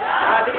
40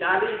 40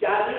40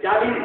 40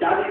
40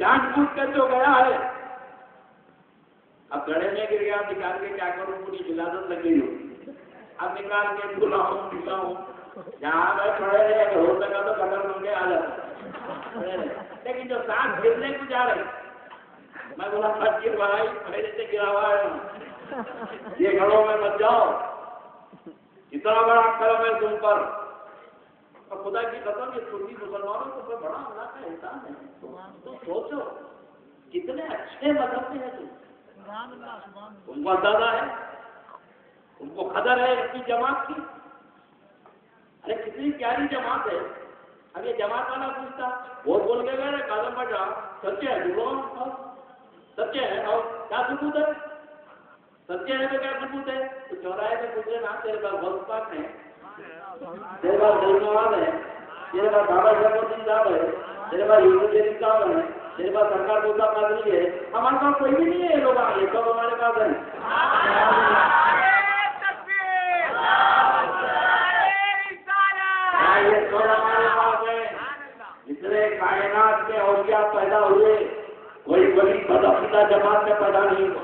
جان بوجھ کر جو گیا ہے، اب گڑھے میں گر گیا، نکال کے کیا کروں، پوری ولادت لگ گئی ہو، اب نکال کے دھلا ہوں جہاں میں کھڑے رہے کہ ہو سکا تو قدر بن کے آ جاتا، لیکن جو سانس گرنے کو جا رہے، میں بولا فقیر بھائی پہلے سے گرا ہوا ہے، یہ گھروں میں مت جاؤ، اتنا بڑا کرم ہے تم پر، اور خدا کی قسم یہ سنی مسلمانوں کو کوئی بڑا اللہ کا احسان ہے، تو سوچو کتنے اچھے مذہب میں ہے تم کو اندازہ ہے، تم کو قدر ہے اس کی جماعت کی، ارے کتنی پیاری جماعت ہے، اب یہ جماعت والا پوچھتا وہ بول کے گئے قدم بٹا سچے ہے بولو، سچے ہے اور کیا ثبوت ہے، سچے ہے تو کیا ثبوت ہے، تو چوراہے سے پوچھے نا تیرے پاس بہت پاک ہے، تیرے پاس دلنواد ہے، تیرے پاس بابا شرف الدین صاحب ہے، تیرے پاس یوسف جلیل صاحب ہے، تیرے پاس سرکار موسیٰ قادری ہے، ہمارے پاس کوئی بھی نہیں ہے، یہ لوگ یہ سب ہمارے پاس ہیں، یہ سب ہمارے پاس ہے، اتنے کائنات میں اولیاء پیدا ہوئے، کوئی ولی بدعقیدہ جماعت میں پیدا نہیں ہوا،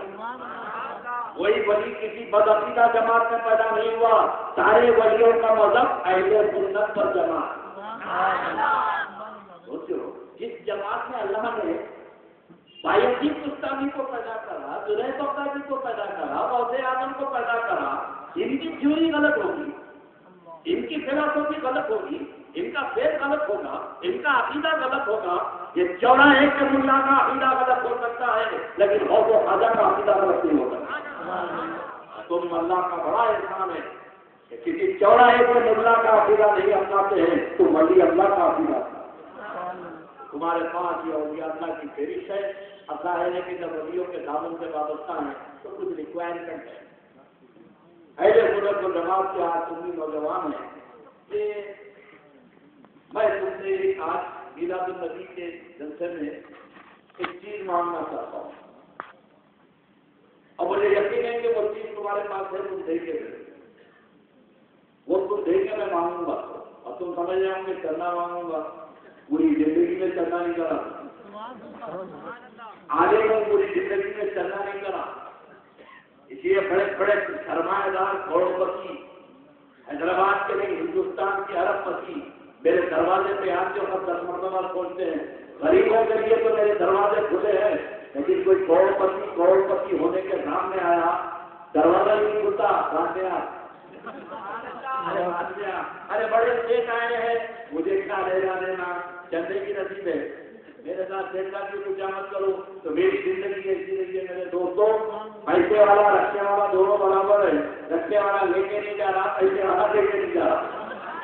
کوئی ولی کسی بدعقیدہ جماعت میں پیدا نہیں ہوا، سارے ولیوں کا مذہب اہل سنت پر جماعت، سوچو جس جماعت میں اللہ نے بایزید بستامی کو پیدا کرا، جنید بغدادی کو پیدا کرا، غوث اعظم کو پیدا کرا، ان کی تھیوری غلط ہوگی، ان کی فلسفی غلط ہوگی، ان کا فیض غلط ہوگا، ان کا عقیدہ غلط ہوگا، یہ چوراہے کے ملا کا عقیدہ غلط ہو سکتا ہے لیکن غوث و خواجہ کا عقیدہ غلط نہیں ہوگا، تم اللہ کا بڑا احسان ہے کہ کسی چوراہے کے ملا کا عقیدہ نہیں اپناتے ہیں، تم ولی اللہ کا عقیدہ تمہارے پاس یہ اولیاء اللہ کی فہرست ہے، اب ظاہر ہے کہ جب ولیوں کے دامن سے وابستہ ہیں تو کچھ ریکوائرمنٹ ہے، ایسے سنت و جماعت کے آج سنی نوجوان ہیں کہ میں تم سے آج میلاد النبی کے جلسے میں ایک چیز مانگنا چاہتا ہوں، اور مجھے یقین ہے کہ وہ چیز تمہارے پاس ہے، تم دے کے وہ تم دے کے میں مانگوں گا، اور تم سمجھ جاؤ گے چلنا مانگوں گا، پوری زندگی میں چلنا نہیں کرا، آگے میں پوری زندگی میں چلنا نہیں کرا، اس لیے بڑے بڑے سرمایہ دار کروڑ پتی حیدرآباد کے لیے ہندوستان کے ارب پتی میرے دروازے پہ آتے وقت 10 مرتبہ پہنچتے ہیں، غریبوں کے لیے تو میرے دروازے کھلے ہیں، لیکن کوئی کروڑ پتی ہونے کے نام میں آیا دروازہ ہی نہیں کھلتا، ارے بڑے شیخ آئے ہیں مجھے کیا لینا دینا، چندے کی نصیب ہے، میرے ساتھ دیکھنا کی کچھ کرو تو میری زندگی ایسی رہی ہے میرے دوستوں، پیسے والا رکھنے والا دونوں برابر ہے، رکھنے والا لے کے نہیں جا رہا، پیسے والا لے کے نہیں جا رہا،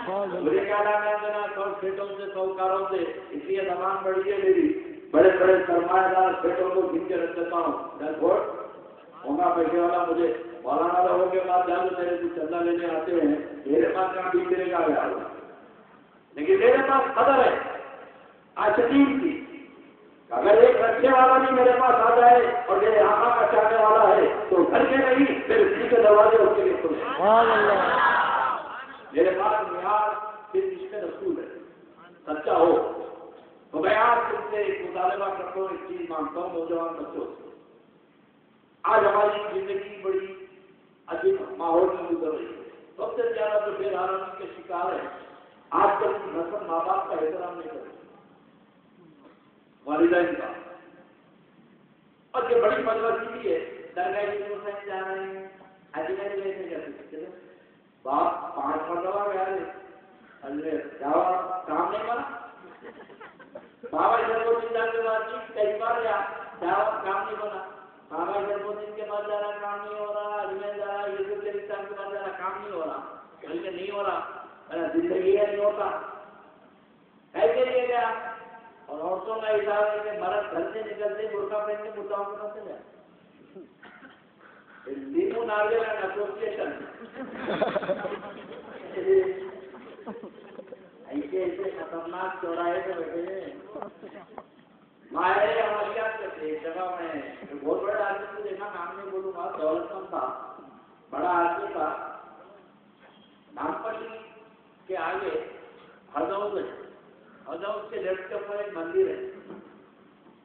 مجھے کیا لانا دینا 100 سیٹوں سے 100 کاروں سے، اس لیے زبان بڑی ہے میری، بڑے بڑے سرمایہ دار سیٹوں کو گن کے رکھ دیتا ہوں، ہوگا پیسے والا مجھے مولانا لوگوں کے پاس جاؤ میرے کو چندہ لینے آتے ہیں، میرے پاس کہاں بھی میرے کا گیا ہوگا، لیکن میرے پاس قدر ہے عاشقین کی، اگر ایک رکھنے والا بھی میرے پاس آ جائے اور میرے آقا کا چاہنے والا ہے تو گھر کے نہیں میرے دل کے دروازے اس کے لیے کھلے، میرے پاس معیار صرف عشق رسول ہے، سچا ہو تو میں آج تم سے ایک مطالبہ کرتا ہوں، ایک چیز مانگتا ہوں نوجوان بچوں سے، آج ہماری زندگی بڑی عجیب ماحول میں گزر رہی ہے، سب سے زیادہ جو بے آرامی کے شکار ہے آج کل کی نسل ماں باپ کا احترام نہیں کرتی، والدین کا، اور یہ بڑی بدمزگی بھی ہے، درگاہ حسین جا رہے ہیں اجمیر لے کے جاتے باپ 5 مرتبہ گیا کام نہیں کرا، بابا شرف الدین صاحب کے بعد کئی بار گیا کام نہیں بنا، بابا شرف الدین کے پاس جا رہا کام نہیں ہو رہا، اجمیر جا رہا یوسف جلیل صاحب کے پاس جا رہا کام نہیں ہو رہا، بلکہ نہیں ہو رہا، زندگی ہے نہیں ہوتا، ایسے لیے گیا، اور عورتوں کا حساب ہے کہ مرد گھر سے نکلتے برقع پہن کے بڑھاؤ کرنا چلے لیمو ناریل اینڈ ایسوسیشن ایسے ایسے خطرناک چوراہے پہ بیٹھے ہیں، ماہر عملیات کرتے ایک جگہ میں بہت بڑا آدمی کو دیکھا، نام نہیں بولوں گا، دولت مند تھا، بڑا آدمی تھا، نامپلی کے آگے ہردوز ہے، ہردوز کے لیفٹ کے اوپر ایک مندر ہے،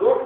2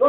2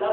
10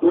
2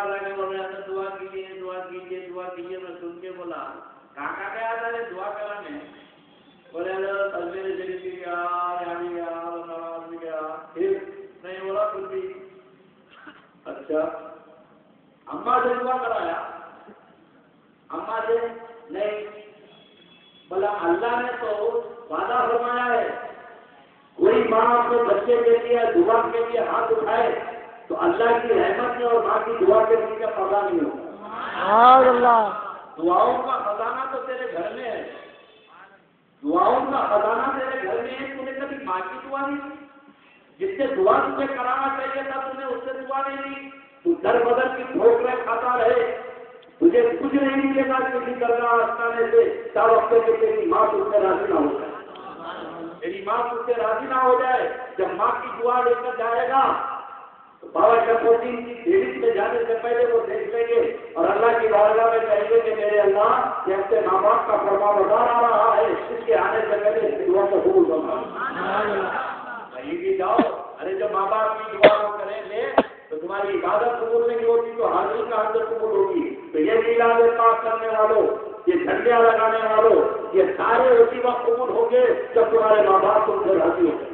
پاس آگے بول رہے ہیں دعا کیجیے دعا کیجیے دعا کیجیے. میں سن کے بولا کہاں گیا تھا دعا کرانے؟ بولے تصویر شریف بھی گیا یعنی گیا نماز بھی گیا پھر نہیں بولا کچھ بھی. اچھا اماں سے دعا کرایا؟ اماں سے نہیں. بولا اللہ نے تو وعدہ فرمایا ہے کوئی ماں اپنے بچے کے لیے دعا کے لیے ہاتھ اٹھائے تو اللہ کی رحمت میں اور ماں کی دعا کے لیے پردہ نہیں ہوگا. دعاؤں کا خزانہ تو تیرے گھر میں ہے. دعاؤں کا خزانہ تیرے گھر میں ہے. تو نے کبھی ماں کی دعا نہیں دی؟ جس سے دعا تجھے کرانا چاہیے تھا تم نے اس سے دعا نہیں دی. تو در بدر کی ٹھوکریں کھاتا رہے. تجھے کچھ نہیں ملے گا کسی درگاہ آستانے سے تا وقت کہ تیری ماں تجھ سے راضی نہ ہو جائے. تیری ماں تجھ سے راضی نہ ہو جائے. جب ماں کی دعا لے کر جائے گا تو بابا شرف الدین کی دیوی میں جانے سے پہلے وہ دیکھ لیں گے اور اللہ کی بارگاہ میں کہیں گے کہ میرے اللہ یہ اپنے ماں باپ کا فرما بردار آ رہا ہے اس کے آنے سے پہلے اس کی دعا کو قبول کرنا. کہیں بھی جاؤ ارے جو ماں باپ کی دعا کو کریں گے تو تمہاری عبادت قبول نہیں ہوگی تو حاضری کا اندر قبول ہوگی. تو یہ میلاد پاک کرنے والوں یہ جھنڈیاں لگانے والوں یہ سارے اسی وقت قبول ہوں گے جب تمہارے ماں باپ تم سے راضی ہو گئے.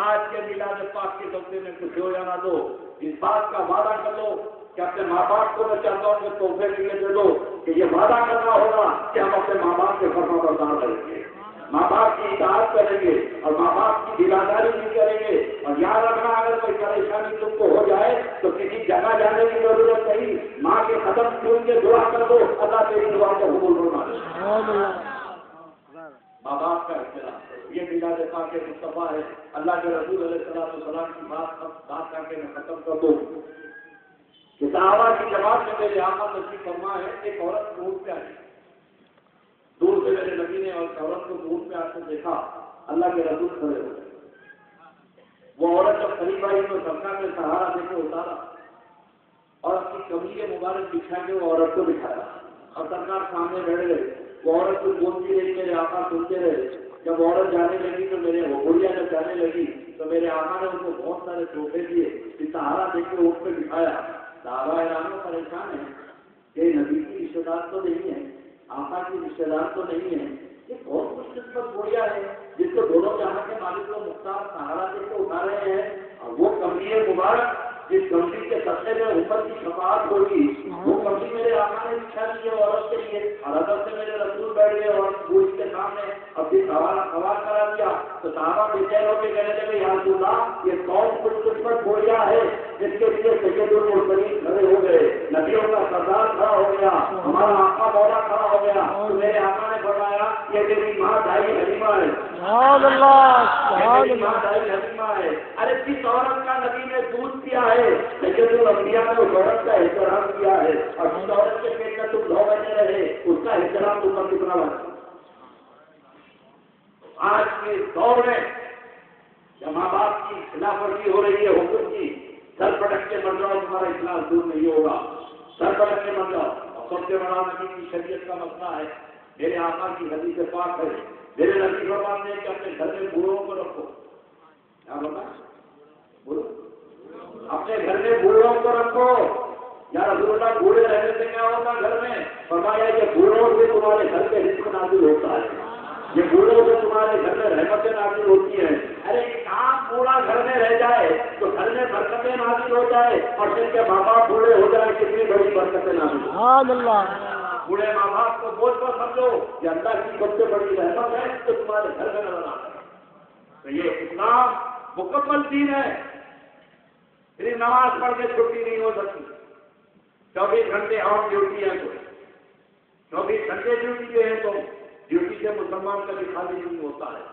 آج کے میلاد پاک کے سلسلے میں کچھ ہو یا نہ دو اس بات کا وعدہ کر لو کہ اپنے ماں باپ کو میں چاہتا ہوں کہ تحفے کے لیے دے دو کہ یہ وعدہ کرنا ہوگا کہ ہم اپنے ماں باپ کے فرما بردار رہیں گے. ماں باپ کی اطاعت کریں گے اور ماں باپ کی دینداری بھی کریں گے. اور یاد رکھنا اگر کوئی پریشانی تم کو ہو جائے تو کسی جگہ جانے کی ضرورت نہیں. ماں کے قدم چھوڑ کے دعا کر دو اللہ تیری دعا کو قبول فرما دے. ماں باپ کا احترام یہ میلاد پاک مصطفیٰ ہے. اللہ کے رسول علیہ السلام کی بات کر کے میں ختم کر دوں کہ صحابہ کی جماعت میں میرے آقا تشریف فرما ہے. ایک عورت اونٹ پہ آئی. دور سے میرے نبی نے اور عورت کو اونٹ پہ آ کر دیکھا. اللہ کے رسول کھڑے ہو. وہ عورت جب قریب آئی تو سرکار نے سہارا دے کے اتارا اور اپنی کمری مبارک بچھا کے وہ عورت کو بٹھایا اور سرکار سامنے بیٹھ گئے. وہ عورت کو بولتی رہی میرے آقا سنتے رہے. جب عورت جانے لگی تو میرے گڑیا جب جانے لگی تو میرے آقا نے ان کو بہت سارے تحفے دیے. سہارا دے کے اونٹ پہ بٹھایا. صحابہ کرام پریشان ہیں کہ نبی کی رشتے دار تو نہیں ہے آقا کی رشتے دار تو نہیں ہے. یہ بہت خوش قسمت گڑیا ہے جس کو دونوں جہاں کے مالک کو مختار سہارا دے کے اٹھا رہے ہیں. اور وہ کمری مبارک جس کمری کے سطح میں اوپر کی شفاعت ہوگی وہ کمری میرے آقا نے بچھا دی ہے عورت کے لیے. اور ادب سے میرے رسول بیٹھ گئے اور بوجھ کے سامنے اپنی سوال کرا دیا. تو صحابہ بے چین ہو کے کہنے لگے یا رسول اللہ یہ کون خوش قسمت گڑیا ہے جس کے لیے سید المرسلین کھڑے ہو گئے, نبیوں کا سردار کھڑا ہو گیا, ہمارا آقا مولا کھڑا ہو گیا. تو میرے آقا نے فرمایا یہ میری ماں دائی حلیمہ ہے. میری ماں دائی حلیمہ ہے. ارے جس عورت کا نبی نے دودھ دیا ہے سید الانبیاء نے اس عورت کا احترام کیا ہے اور جس عورت کے پیٹ میں تم 2 مہینے رہے اس کا احترام تم پر کتنا بنا. آج کے دور میں جب ماں باپ کی خلاف ورزی ہو رہی ہے حکم کی سر پٹک کے مر جاؤ تمہارا اخلاص دور نہیں ہوگا. سر پٹک کے مر جاؤ. اور سب سے بڑا نبی کی شریعت کا مسئلہ ہے. میرے آقا کی حدیث پاک ہے. میرے نبی فرماتے ہیں کہ اپنے گھر میں بوڑھوں کو رکھو. کیا بتا بولو اپنے گھر میں بوڑھوں کو رکھو. یا رسول اللہ بوڑھے رہنے سے کیا ہوتا گھر میں؟ فرمایا کہ بوڑھوں سے تمہارے گھر پہ رزق نازل ہوتا ہے. یہ بوڑھوں سے تمہارے گھر میں رحمتیں نازل ہوتی ہیں. ارے کام بوڑھا گھر میں رہ جائے تو گھر میں برکتیں نازل ہو جائے اور جن کے ماں باپ بوڑھے ہو جائے کتنی بڑی برکتیں نازل ہو. بوڑھے ماں باپ کو بوجھ پر سمجھو یہ اللہ کی سب سے بڑی رحمت ہے تو تمہارے گھر میں نظر آتا ہے. تو یہ اسلام مکمل دین ہے. صرف نماز پڑھ کے چھٹی نہیں ہو سکتی. 24 گھنٹے اور ڈیوٹی ہے. 24 گھنٹے ڈیوٹی پہ ہیں تو ڈیوٹی سے مسلمان کبھی خالی نہیں ہوتا ہے.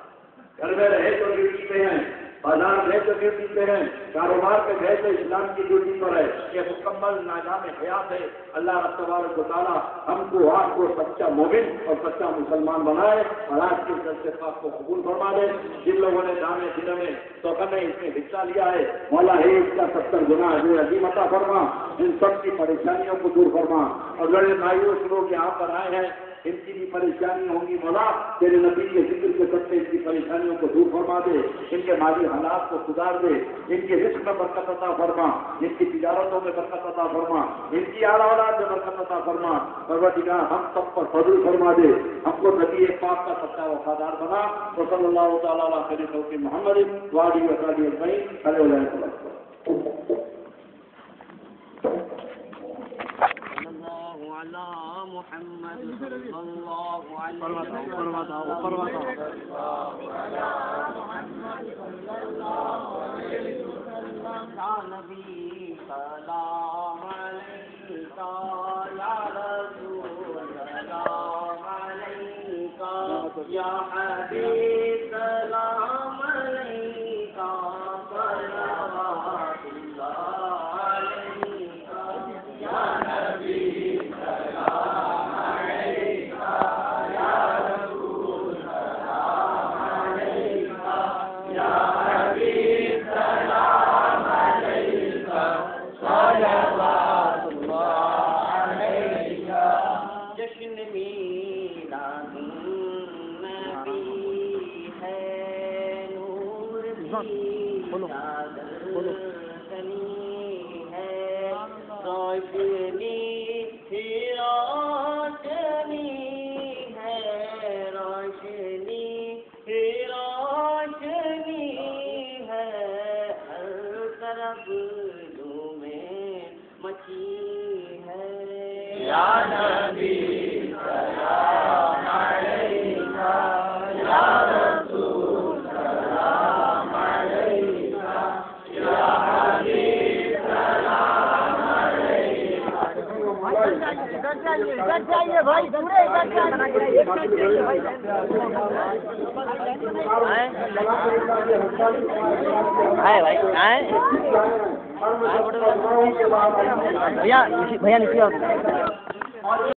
گھر میں رہے تو ڈیوٹی پہ ہیں, بازار گئے تو ڈیوٹی پہ ہیں, کاروبار پہ گئے تو اسلام کی ڈیوٹی پر ہے. یہ مکمل نظام حیات ہے. اللہ رب تبارک و تعالیٰ ہم کو آپ کو سچا مومن اور سچا مسلمان بنائے اور آج کے جلسے پاک کو قبول فرما دے. جن لوگوں نے دانے دنوں میں تو میں اس میں حصہ لیا ہے مولا ہے اس کا 70 گنا جو عظیم عطا فرما. ان سب کی پریشانیوں کو دور فرما. اور بڑے مایوس لوگ یہاں پر آئے ہیں ان کی بھی پریشانی ہوں گی مولا تیرے نبی کے ذکر کے سب سے ان کی پریشانیوں کو دور فرما دے، ان کے مالی حالات کو سدھار دے، ان کے رزق میں برکت عطا فرما، ان کی تجارتوں میں برکت عطا فرما، ان کی اعلیٰ اولاد میں برکت عطا فرما، پروردگار ہم سب پر فضل فرما دے، ہم کو نبی پاک کا سچا وفادار بنا، تو صلی اللہ تعالیٰ علیہ خیر خلق محمد وآلہ وصحبہ اجمعین علیہ وسلم۔ محمد صلی اللہ علیہ یا نبی سلام علیکہ یا رسول سلام علیکہ یا حبیب سلام علیکہ صلوات اللہ علیکہ یا نبی بھیا نیچے